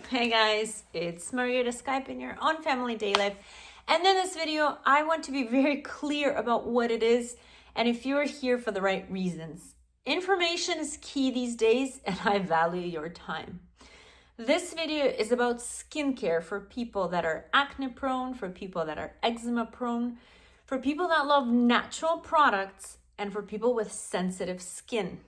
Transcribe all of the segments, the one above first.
Hey guys, it's Margarita Skyping here on Family Daylife. And in this video, I want to be very clear about what it is and if you're here for the right reasons. Information is key these days and I value your time. This video is about skincare for people that are acne prone, for people that are eczema prone, for people that love natural products, and for people with sensitive skin.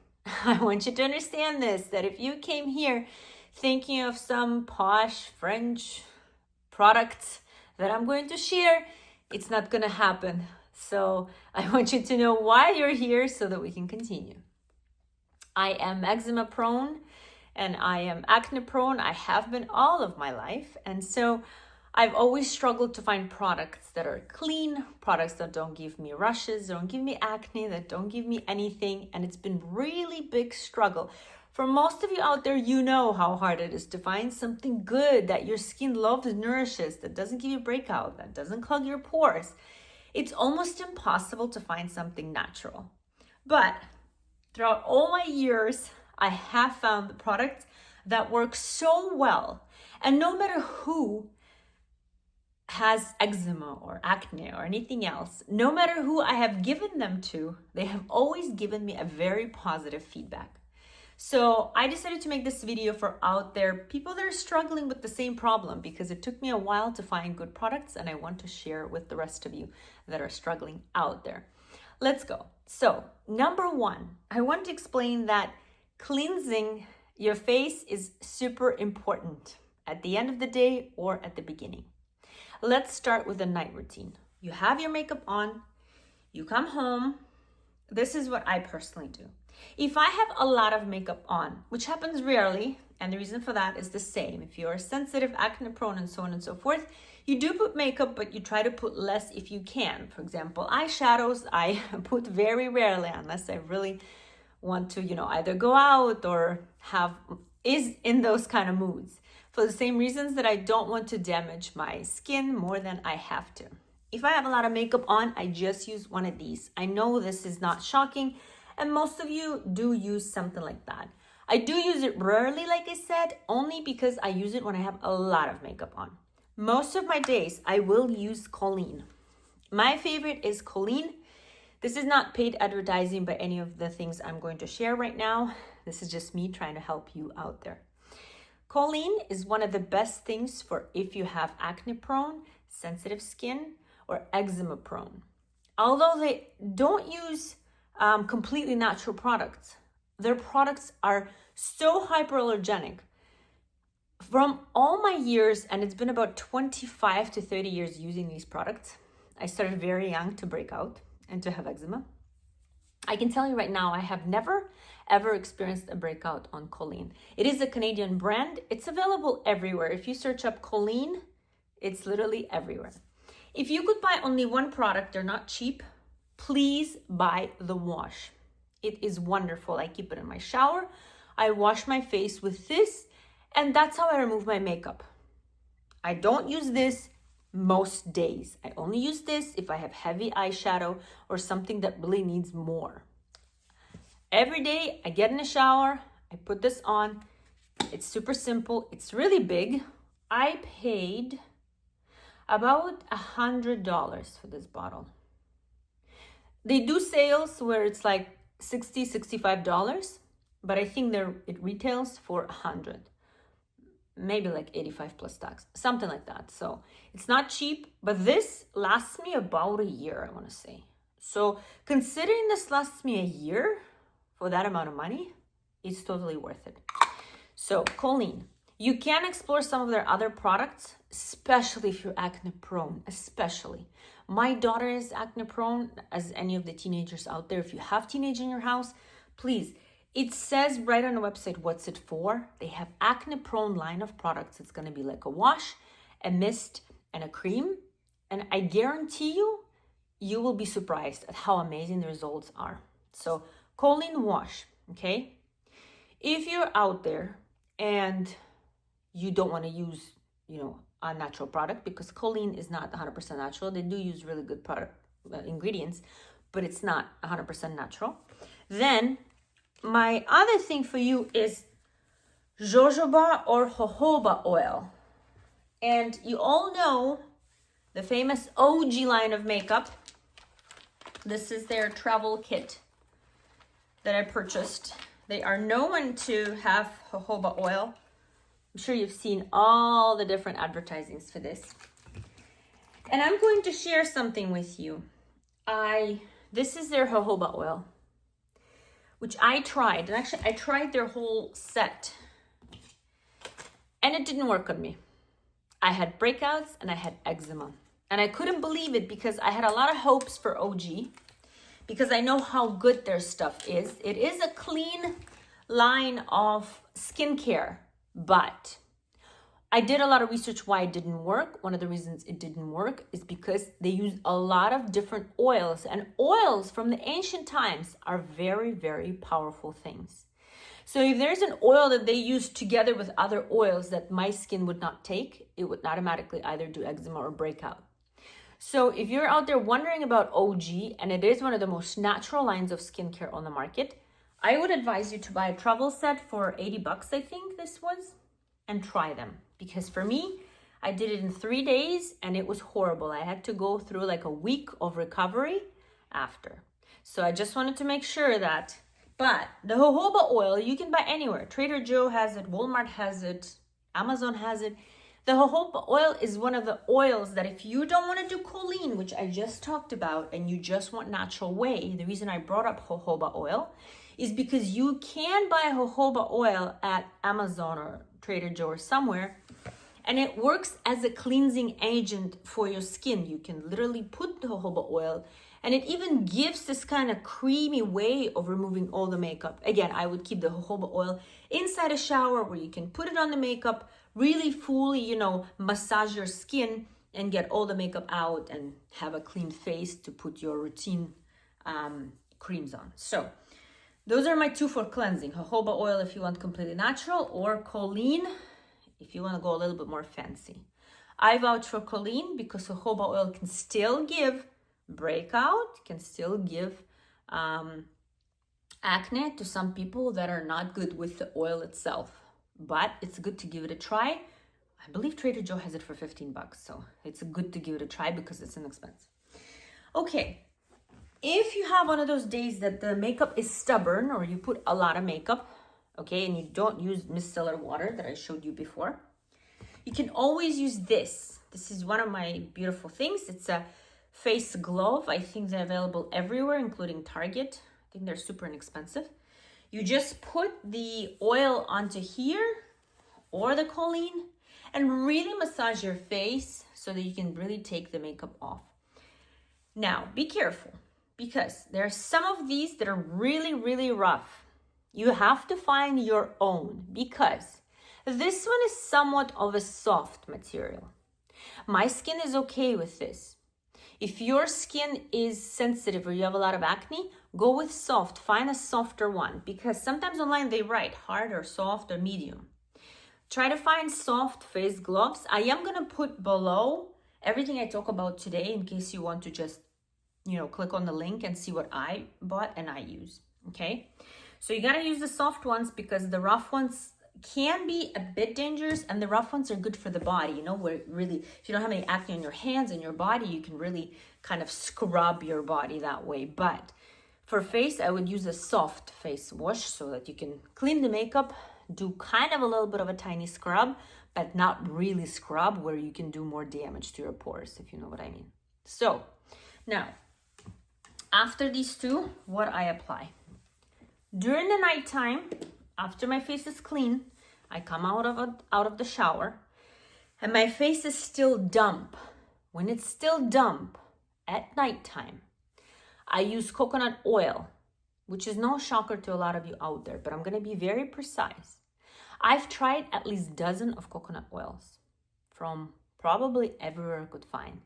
I want you to understand this, that if you came here thinking of some posh French products that I'm going to share, it's not going to happen. So I want you to know why you're here so that we can continue. I am eczema prone and I am acne prone. I have been all of my life. And so I've always struggled to find products that are clean, products that don't give me rashes, don't give me acne, that don't give me anything. And it's been really big struggle. For most of you out there, you know how hard it is to find something good that your skin loves and nourishes, that doesn't give you breakout, that doesn't clog your pores. It's almost impossible to find something natural. But throughout all my years, I have found the products that work so well. And no matter who has eczema or acne or anything else, no matter who I have given them to, they have always given me a very positive feedback. So I decided to make this video for out there people that are struggling with the same problem, because it took me a while to find good products and I want to share with the rest of you that are struggling out there. Let's go. So number one, I want to explain that cleansing your face is super important at the end of the day or at the beginning. Let's start with the night routine. You have your makeup on, you come home. This is what I personally do. If I have a lot of makeup on, which happens rarely, and the reason for that is the same. If you're sensitive, acne prone, and so on and so forth, you do put makeup, but you try to put less if you can. For example, eyeshadows, I put very rarely unless I really want to, either go out or is in those kind of moods. For the same reasons that I don't want to damage my skin more than I have to. If I have a lot of makeup on, I just use one of these. I know this is not shocking, and most of you do use something like that. I do use it rarely, like I said, only because I use it when I have a lot of makeup on. Most of my days, I will use Collin. My favorite is Collin. This is not paid advertising by any of the things I'm going to share right now. This is just me trying to help you out there. Collin is one of the best things for if you have acne prone, sensitive skin, or eczema prone. Although they don't use completely natural products, their products are so hyperallergenic. From all my years, and it's been about 25 to 30 years using these products, I started very young to break out and to have eczema. I can tell you right now, I have never ever experienced a breakout on Collin. It is a Canadian brand. It's available everywhere. If you search up Collin, it's literally everywhere. If you could buy only one product, they're not cheap, please buy the wash. It is wonderful. I keep it in my shower. I wash my face with this, and that's how I remove my makeup. I don't use this most days. I only use this if I have heavy eyeshadow or something that really needs more. Every day I get in the shower, I put this on. It's super simple. It's really big. I paid about $100 for this bottle. They do sales where it's like $60, $65, but I think it retails for $100. Maybe like 85 plus tax, something like that. So it's not cheap, but this lasts me about a year, I want to say. So considering this lasts me a year for that amount of money, it's totally worth it. So Collin, you can explore some of their other products, especially if you're acne prone, especially. My daughter is acne prone, as any of the teenagers out there. If you have teenagers in your house, please, it says right on the website, what's it for? They have acne prone line of products. It's going to be like a wash, a mist, and a cream. And I guarantee you will be surprised at how amazing the results are. So Collin wash, okay? If you're out there and you don't want to use, a natural product, because Collin is not 100% natural. They do use really good product ingredients, but it's not 100% natural. Then my other thing for you is jojoba or jojoba oil. And you all know the famous OGEE line of makeup. This is their travel kit that I purchased. They are known to have jojoba oil. I'm sure you've seen all the different advertisings for this. And I'm going to share something with you. This is their jojoba oil, which I tried. And actually, I tried their whole set. And it didn't work on me. I had breakouts and I had eczema. And I couldn't believe it because I had a lot of hopes for OGEE because I know how good their stuff is. It is a clean line of skincare, but I did a lot of research why it didn't work. One of the reasons it didn't work is because they use a lot of different oils, and oils from the ancient times are very, very powerful things. So if there's an oil that they use together with other oils that my skin would not take, it would automatically either do eczema or breakout. So if you're out there wondering about OGEE, and it is one of the most natural lines of skincare on the market, I would advise you to buy a travel set for $80, I think this was, and try them. Because for me, I did it in 3 days and it was horrible. I had to go through like a week of recovery after. So I just wanted to make sure that, but the jojoba oil you can buy anywhere. Trader Joe has it, Walmart has it, Amazon has it. The jojoba oil is one of the oils that if you don't want to do Collin, which I just talked about, and you just want natural way, the reason I brought up jojoba oil is because you can buy jojoba oil at Amazon or Trader Joe or somewhere, and it works as a cleansing agent for your skin. You can literally put the jojoba oil, and it even gives this kind of creamy way of removing all the makeup. Again, I would keep the jojoba oil inside a shower where you can put it on the makeup, really fully, massage your skin and get all the makeup out and have a clean face to put your routine creams on. So those are my two for cleansing. Jojoba oil if you want completely natural, or Collin if you want to go a little bit more fancy. I vouch for Collin because jojoba oil can still give breakout, can still give acne to some people that are not good with the oil itself. But it's good to give it a try. I believe Trader Joe has it for $15, so it's good to give it a try because it's inexpensive. Okay. If you have one of those days that the makeup is stubborn or you put a lot of makeup, okay, and you don't use micellar water that I showed you before, you can always use this. This is one of my beautiful things. It's a face glove. I think they're available everywhere, including Target. I think they're super inexpensive. You just put the oil onto here or the Collin and really massage your face so that you can really take the makeup off. Now, be careful, because there are some of these that are really, really rough. You have to find your own, because this one is somewhat of a soft material. My skin is okay with this. If your skin is sensitive or you have a lot of acne, go with soft. Find a softer one, because sometimes online they write hard or soft or medium. Try to find soft face gloves. I am going to put below everything I talk about today in case you want to just click on the link and see what I bought and I use, okay? So you gotta use the soft ones because the rough ones can be a bit dangerous, and the rough ones are good for the body, where really, if you don't have any acne on your hands and your body, you can really kind of scrub your body that way. But for face, I would use a soft face wash so that you can clean the makeup, do kind of a little bit of a tiny scrub, but not really scrub where you can do more damage to your pores, if you know what I mean. So now, after these two, what I apply. During the nighttime, after my face is clean, I come out of the shower and my face is still damp. When it's still damp at nighttime, I use coconut oil, which is no shocker to a lot of you out there, but I'm going to be very precise. I've tried at least a dozen of coconut oils from probably everywhere I could find.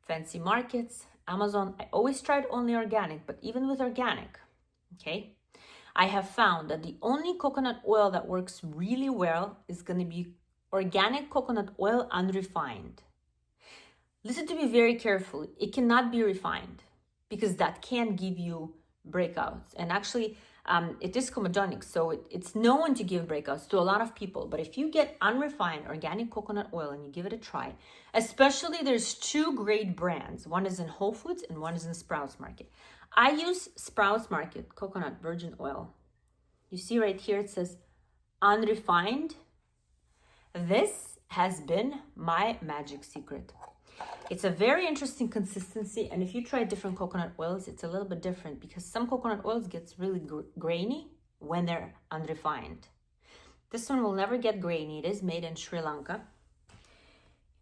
Fancy markets, Amazon. I always tried only organic, but even with organic, okay, I have found that the only coconut oil that works really well is going to be organic coconut oil unrefined. Listen to me very carefully. It cannot be refined because that can give you breakouts. And actually, It is comedonic, so it's known to give breakouts to a lot of people. But if you get unrefined organic coconut oil and you give it a try, especially there's two great brands. One is in Whole Foods and one is in Sprouts Market. I use Sprouts Market coconut virgin oil. You see right here, it says unrefined. This has been my magic secret. It's a very interesting consistency, and if you try different coconut oils, it's a little bit different because some coconut oils gets really grainy when they're unrefined. This one will never get grainy. It is made in Sri Lanka.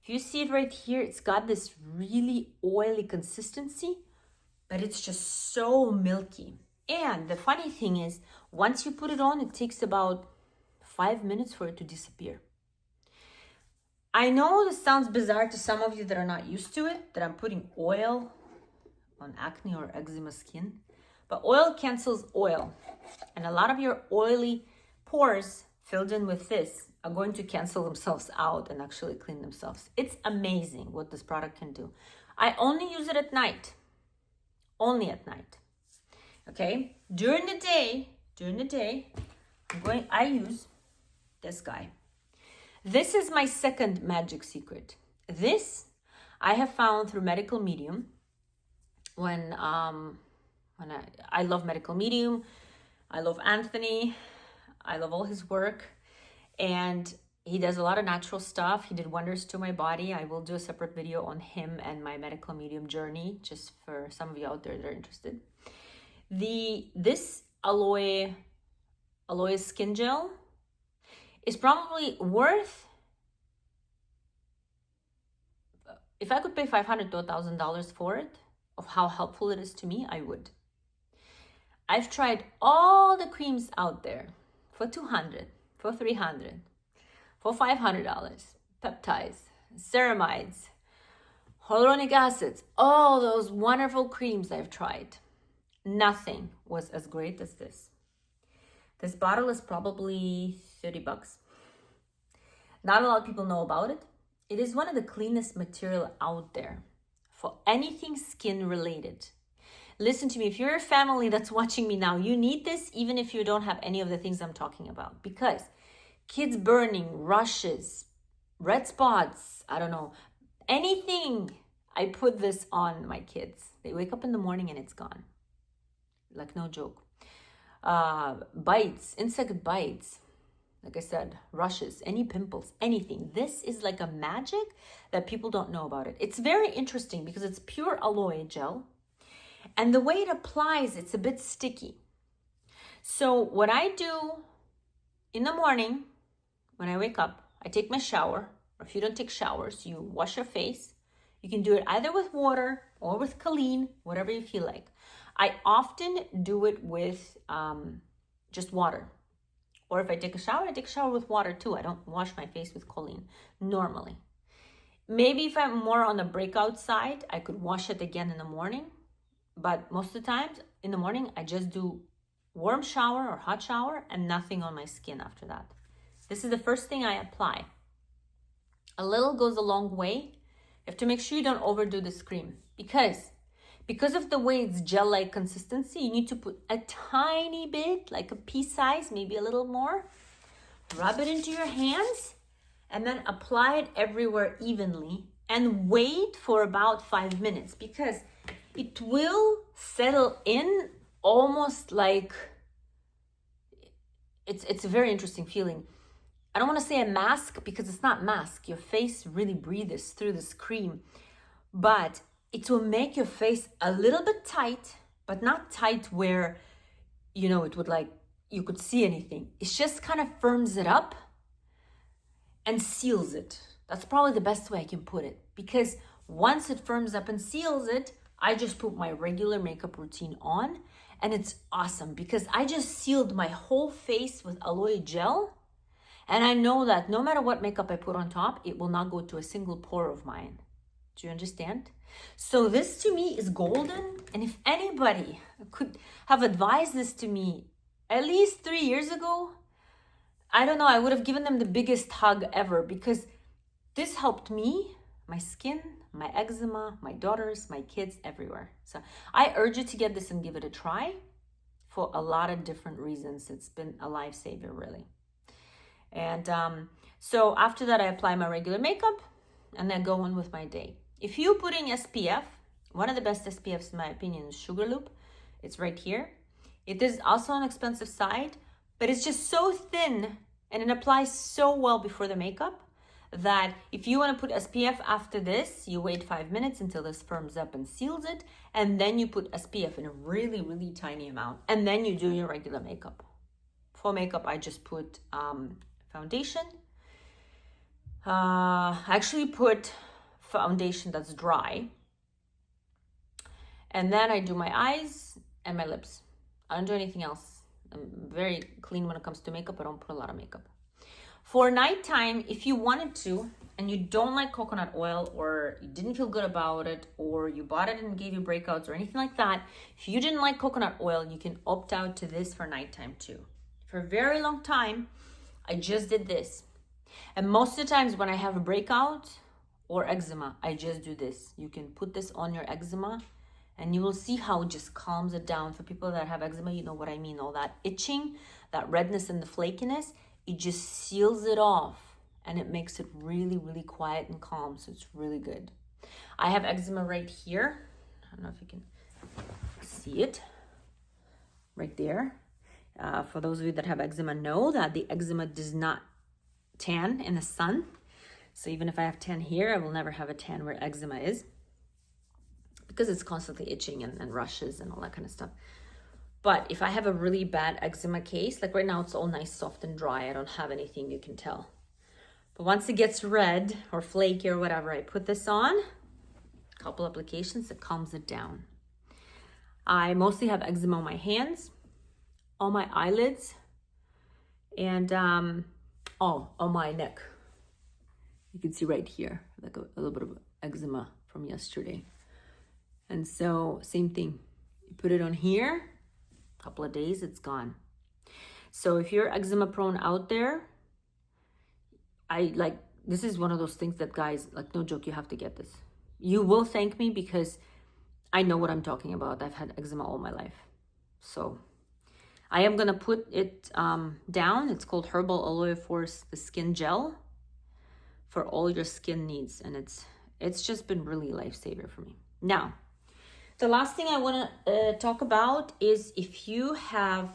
If you see it right here, it's got this really oily consistency, but it's just so milky. And the funny thing is, once you put it on, it takes about 5 minutes for it to disappear. I know this sounds bizarre to some of you that are not used to it, that I'm putting oil on acne or eczema skin, but oil cancels oil. And a lot of your oily pores filled in with this are going to cancel themselves out and actually clean themselves. It's amazing what this product can do. I only use it at night, only at night. Okay, during the day, I use this guy. This is my second magic secret. This I have found through medical medium. When I love medical medium, I love Anthony, I love all his work, and he does a lot of natural stuff. He did wonders to my body. I will do a separate video on him and my medical medium journey, just for some of you out there that are interested. This aloe skin gel is probably worth, if I could pay $500 to $1,000 for it, of how helpful it is to me, I would. I've tried all the creams out there for $200, for $300, for $500, peptides, ceramides, hyaluronic acids, all those wonderful creams I've tried. Nothing was as great as this. This bottle is probably $30. Not a lot of people know about it. It is one of the cleanest material out there for anything skin related. Listen to me, if you're a family that's watching me now, you need this even if you don't have any of the things I'm talking about, because kids burning, rushes, red spots, I don't know, anything, I put this on my kids. They wake up in the morning and it's gone. Like, no joke. Bites, insect bites, like I said, rushes, any pimples, anything. This is like a magic that people don't know about it. It's very interesting because it's pure aloe gel, and the way it applies, it's a bit sticky. So what I do in the morning when I wake up, I take my shower, or if you don't take showers, you wash your face. You can do it either with water or with Collin, whatever you feel like. I often do it with just water. Or if I take a shower, I take a shower with water too. I don't wash my face with Collin normally. Maybe if I'm more on the breakout side, I could wash it again in the morning. But most of the times in the morning, I just do warm shower or hot shower and nothing on my skin after that. This is the first thing I apply. A little goes a long way. You have to make sure you don't overdo this cream because of the way it's gel-like consistency. You need to put a tiny bit, like a pea size, maybe a little more. Rub it into your hands and then apply it everywhere evenly and wait for about 5 minutes because it will settle in almost like, it's a very interesting feeling. I don't want to say a mask because it's not mask. Your face really breathes through this cream, but it will make your face a little bit tight, but not tight where, you know, it would like, you could see anything. It just kind of firms it up and seals it. That's probably the best way I can put it, because once it firms up and seals it, I just put my regular makeup routine on and it's awesome because I just sealed my whole face with aloe gel. And I know that no matter what makeup I put on top, it will not go to a single pore of mine. Do you understand? So this to me is golden. And if anybody could have advised this to me at least 3 years ago, I don't know, I would have given them the biggest hug ever because this helped me, my skin, my eczema, my daughters, my kids, everywhere. So I urge you to get this and give it a try. for a lot of different reasons. It's been a lifesaver, really. And so after that, I apply my regular makeup and then go on with my day. If you put in SPF, one of the best SPFs in my opinion is Sugarloop. It's right here. It is also on the expensive side, but it's just so thin and it applies so well before the makeup that if you want to put SPF after this, you wait 5 minutes until this firms up and seals it, and then you put SPF in a really, really tiny amount, and then you do your regular makeup. For makeup, I just put foundation. I actually put foundation that's dry, and then I do my eyes and my lips. I don't do anything else. I'm very clean when it comes to makeup. I don't put a lot of makeup. For nighttime, if you wanted to, and you don't like coconut oil, or you didn't feel good about it, or you bought it and gave you breakouts or anything like that, if you didn't like coconut oil, you can opt out to this for nighttime too. For a very long time, I just did this. And most of the times when I have a breakout or eczema, I just do this. You can put this on your eczema and you will see how it just calms it down. For people that have eczema, you know what I mean. All that itching, that redness and the flakiness, it just seals it off and it makes it really, really quiet and calm. So it's really good. I have eczema right here. I don't know if you can see it right there. For those of you that have eczema, know that the eczema does not tan in the sun. So even if I have tan here, I will never have a tan where eczema is, because it's constantly itching and rushes and all that kind of stuff. But if I have a really bad eczema case, like right now it's all nice, soft and dry. I don't have anything, you can tell. But once it gets red or flaky or whatever, I put this on, a couple applications, it calms it down. I mostly have eczema on my hands, on my eyelids, and on my neck. You can see right here, like a little bit of eczema from yesterday. And so same thing, you put it on here, a couple of days, it's gone. So if you're eczema prone out there, this is one of those things that guys, like no joke, you have to get this. You will thank me because I know what I'm talking about. I've had eczema all my life. So I am gonna put it down. It's called Herbal Aloe Force, the skin gel for all your skin needs. And it's just been really a lifesaver for me. Now, the last thing I want to talk about is if you have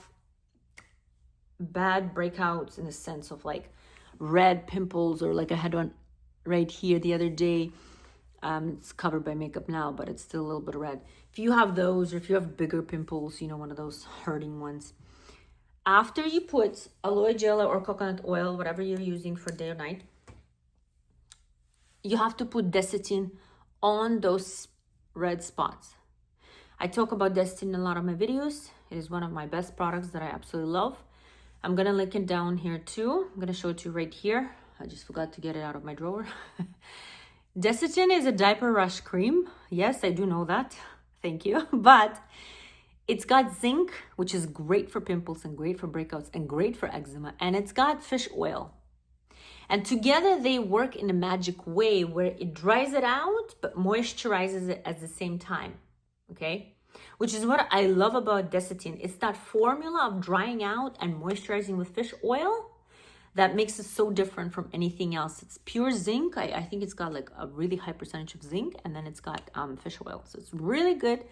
bad breakouts in the sense of like red pimples, or like I had one right here the other day. It's covered by makeup now, but it's still a little bit red. If you have those, or if you have bigger pimples, you know, one of those hurting ones, after you put aloe gel or coconut oil, whatever you're using for day or night, you have to put Desitin on those red spots. I talk about Desitin in a lot of my videos. It is one of my best products that I absolutely love. I'm gonna link it down here too. I'm gonna show it to you right here. I just forgot to get it out of my drawer. Desitin is a diaper rash cream. Yes, I do know that. Thank you. But it's got zinc, which is great for pimples and great for breakouts and great for eczema. And it's got fish oil. And together they work in a magic way where it dries it out, but moisturizes it at the same time. Okay? Which is what I love about Desitin. It's that formula of drying out and moisturizing with fish oil that makes it so different from anything else. It's pure zinc. I think it's got like a really high percentage of zinc, and then it's got fish oil. So it's really good.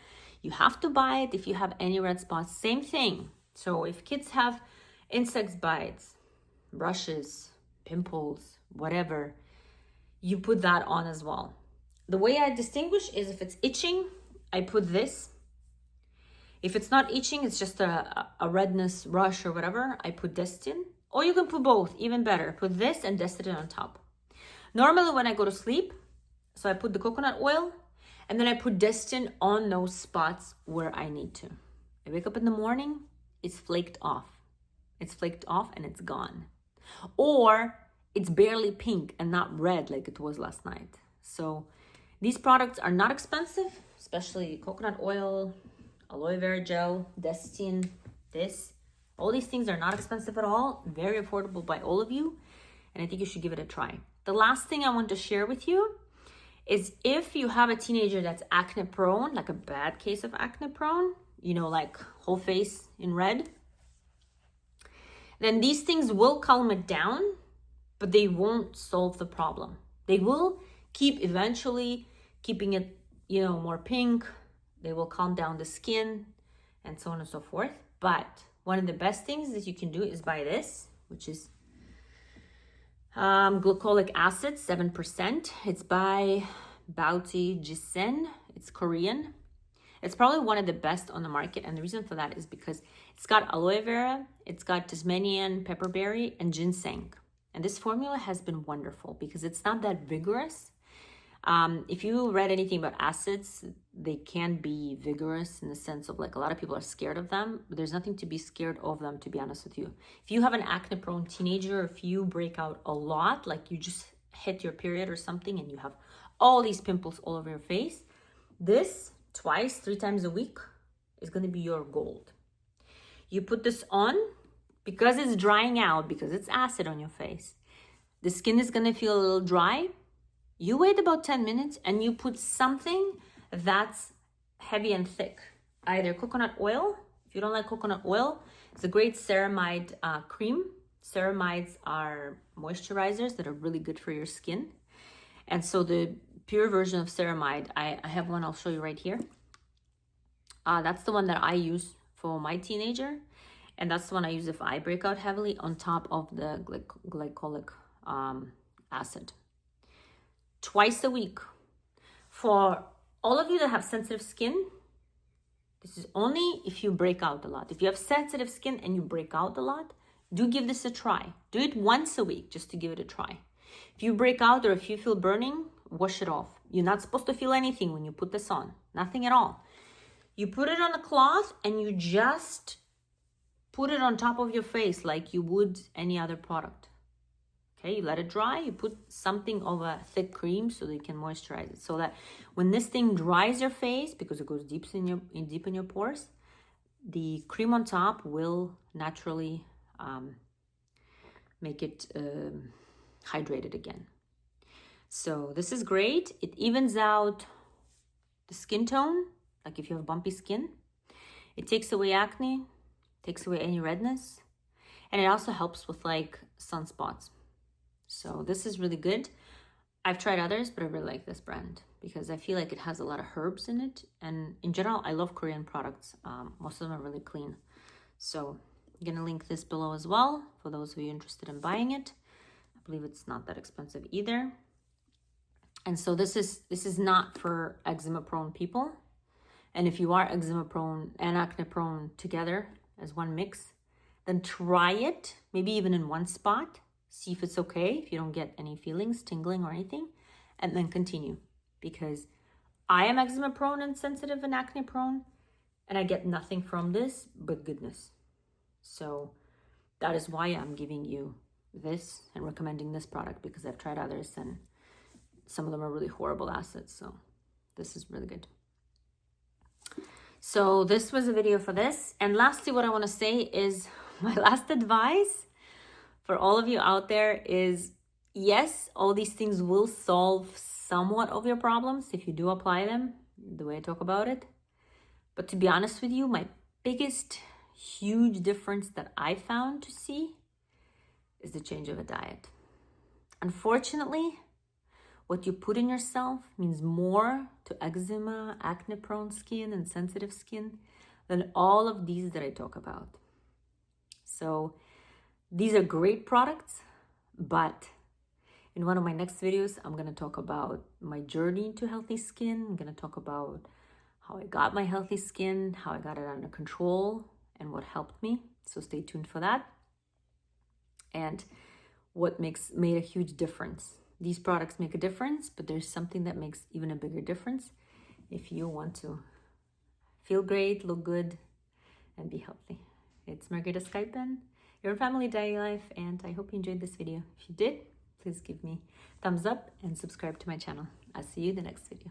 You have to buy it if you have any red spots. Same thing. So if kids have insect bites, brushes, pimples, whatever, you put that on as well. The way I distinguish is if it's itching, I put this. If it's not itching, it's just a redness rush or whatever, I put Desitin. Or you can put both, even better. Put this and Desitin on top. Normally when I go to sleep, so I put the coconut oil and then I put Desitin on those spots where I need to. I wake up in the morning, it's flaked off. It's flaked off and it's gone. Or it's barely pink and not red like it was last night. So these products are not expensive, especially coconut oil, aloe vera gel, Desitin, this. All these things are not expensive at all, very affordable by all of you, and I think you should give it a try. The last thing I want to share with you is if you have a teenager that's acne prone, like a bad case of acne prone, you know, like whole face in red, then these things will calm it down, but they won't solve the problem. They will keep eventually keeping it, you know, more pink. They will calm down the skin and so on and so forth. But one of the best things that you can do is buy this, which is Glycolic Acid, 7%. It's by Boca Raton. It's Korean. It's probably one of the best on the market, and the reason for that is because it's got aloe vera, it's got Tasmanian pepperberry, and ginseng. And this formula has been wonderful because it's not that vigorous. If you read anything about acids, they can be vigorous in the sense of, like, a lot of people are scared of them, but there's nothing to be scared of them, to be honest with you. If you have an acne-prone teenager, if you break out a lot, like you just hit your period or something and you have all these pimples all over your face, this twice, 3 times a week is going to be your gold. You put this on because it's drying out, because it's acid on your face. The skin is going to feel a little dry. You wait about 10 minutes and you put something that's heavy and thick, either coconut oil. If you don't like coconut oil, it's a great ceramide cream. Ceramides are moisturizers that are really good for your skin. And so the pure version of ceramide, I have one I'll show you right here. That's the one that I use for my teenager. And that's the one I use if I break out heavily, on top of the glycolic acid. Twice a week. For all of you that have sensitive skin, this is only if you break out a lot. If you have sensitive skin and you break out a lot, do give this a try. Do it once a week just to give it a try. If you break out or if you feel burning, wash it off. You're not supposed to feel anything when you put this on. Nothing at all. You put it on a cloth and you just put it on top of your face like you would any other product. Okay, you let it dry. You put something of a thick cream so that you can moisturize it. So that when this thing dries your face, because it goes deep in your pores, the cream on top will naturally make it hydrated again. So this is great. It evens out the skin tone, like if you have bumpy skin. It takes away acne, takes away any redness, and it also helps with like sunspots. So this is really good. I've tried others, but I really like this brand because I feel like it has a lot of herbs in it. And in general, I love Korean products. Most of them are really clean. So I'm going to link this below as well for those of you interested in buying it. I believe it's not that expensive either. And so this is not for eczema prone people. And if you are eczema prone and acne prone together as one mix, then try it, maybe even in one spot. See if it's okay, if you don't get any feelings, tingling or anything, and then continue. Because I am eczema prone and sensitive and acne prone, and I get nothing from this but goodness. So that is why I'm giving you this and recommending this product, because I've tried others and some of them are really horrible acids. So this is really good. So this was a video for this. And lastly, what I want to say is my last advice for all of you out there is, yes, all these things will solve somewhat of your problems if you do apply them the way I talk about it. But to be honest with you, my biggest, huge difference that I found to see is the change of a diet. Unfortunately, what you put in yourself means more to eczema, acne-prone skin, and sensitive skin than all of these that I talk about. So these are great products, but in one of my next videos, I'm going to talk about my journey to healthy skin. I'm going to talk about how I got my healthy skin, how I got it under control, and what helped me. So stay tuned for that. And what made a huge difference. These products make a difference, but there's something that makes even a bigger difference if you want to feel great, look good, and be healthy. It's Margarita Skypen, your Family Daylife, and I hope you enjoyed this video. If you did, please give me a thumbs up and subscribe to my channel. I'll see you in the next video.